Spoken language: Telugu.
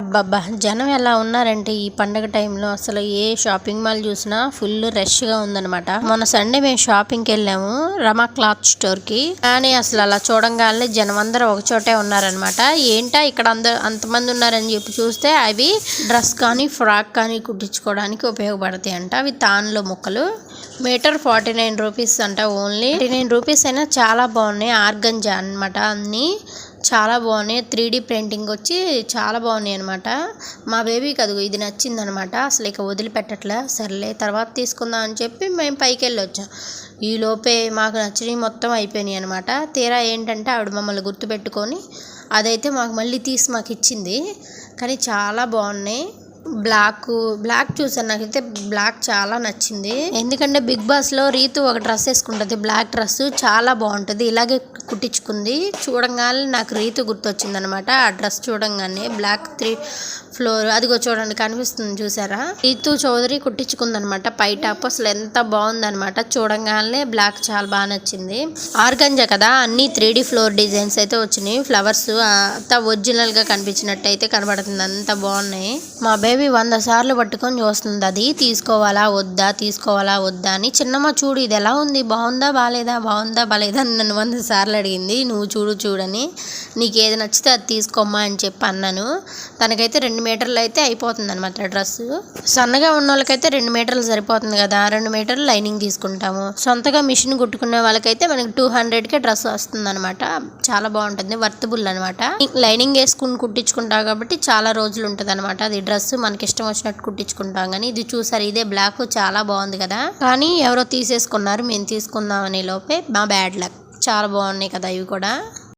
అబ్బబ్బా! జనం ఎలా ఉన్నారంటే ఈ పండగ టైంలో అసలు ఏ షాపింగ్ మాల్ చూసినా ఫుల్ రష్‌గా ఉందనమాట. మొన్న సండే మేము షాపింగ్‌కి వెళ్ళాము రమా క్లాత్ స్టోర్‌కి. కానీ అసలు అలా చూడంగానే జనం అందరూ ఒక చోటే ఉన్నారనమాట. ఏంటా ఇక్కడ అంతమంది ఉన్నారని చెప్పి చూస్తే అవి డ్రెస్ కానీ ఫ్రాక్ కానీ కుట్టించుకోవడానికి ఉపయోగపడతాయంట. అవి తాన్లో ముక్కలు. మీటర్ 49 రూపీస్ అంట ఓన్లీ. 49 రూపీస్ అయినా చాలా బాగున్నాయి. ఆర్గంజా అనమాట అన్నీ. చాలా బాగున్నాయి. 3D ప్రింటింగ్ వచ్చి చాలా బాగున్నాయి అనమాట. మా బేబీకి అదిగో ఇది నచ్చిందనమాట. అసలు ఇక వదిలిపెట్టట్లే. సర్లే తర్వాత తీసుకుందాం అని చెప్పి మేము పైకి వెళ్ళి వచ్చాం. ఈ లోపే మాకు నచ్చినవి మొత్తం అయిపోయినాయి అనమాట. తీరా ఏంటంటే ఆవిడ మమ్మల్ని గుర్తుపెట్టుకొని అదైతే మాకు మళ్ళీ తీసి మాకు ఇచ్చింది. కానీ చాలా బాగున్నాయి. బ్లాక్ చూసాను. నాకైతే బ్లాక్ చాలా నచ్చింది. ఎందుకంటే బిగ్ బాస్లో రీతు ఒక డ్రెస్ వేసుకుంటుంది. బ్లాక్ డ్రెస్ చాలా బాగుంటుంది. ఇలాగే కుట్టించుకుంది. చూడంగానే నాకు రీతు గుర్తొచ్చింది అనమాట. ఆ డ్రెస్ చూడంగానే బ్లాక్ 3 ఫ్లోర్ అదిగో చూడండి కనిపిస్తుంది చూసారా. రీతు చౌదరి కుట్టించుకుందనమాట పై టాప్. అసలు ఎంత బాగుందనమాట. చూడంగానే బ్లాక్ చాలా బాగా నచ్చింది. ఆర్గంజా కదా అన్ని 3D ఫ్లోర్ డిజైన్స్ అయితే వచ్చినాయి. ఫ్లవర్స్ అంతా ఒరిజినల్ గా కనిపించినట్టు అయితే కనబడుతుంది. అంత బాగున్నాయి. మా బేబీ 100 సార్లు పట్టుకొని చూస్తుంది. అది తీసుకోవాలా వద్దా అని. చిన్నమ్మ చూడు ఇది ఎలా ఉంది, బాగుందా బాలేదా అని నన్ను 100 సార్లు అడిగింది. నువ్వు చూడని నీకు ఏది నచ్చితే అది తీసుకోమ్మా అని చెప్పి అన్నాను. తనకైతే 2 మీటర్లు అయితే అయిపోతుంది అనమాట డ్రెస్. సన్నగా ఉన్న వాళ్ళకైతే 2 మీటర్లు సరిపోతుంది కదా. 2 మీటర్లు లైనింగ్ తీసుకుంటాము. సొంతగా మిషన్ కుట్టుకునే వాళ్ళకైతే మనకి 200కే డ్రెస్ వస్తుంది అనమాట. చాలా బాగుంటుంది. వర్తబుల్ అనమాట. లైనింగ్ వేసుకుని కుట్టించుకుంటాం కాబట్టి చాలా రోజులు ఉంటుంది అనమాట. అది డ్రెస్ మనకి ఇష్టం వచ్చినట్టు కుట్టించుకుంటాం. కానీ ఇది చూసారు, ఇదే బ్లాక్ చాలా బాగుంది కదా. కానీ ఎవరో తీసేసుకున్నారు. మేము తీసుకుందాం అనే లోపే మా బ్యాడ్ లక్. చాలా బాగున్నాయి కదా ఇవి కూడా.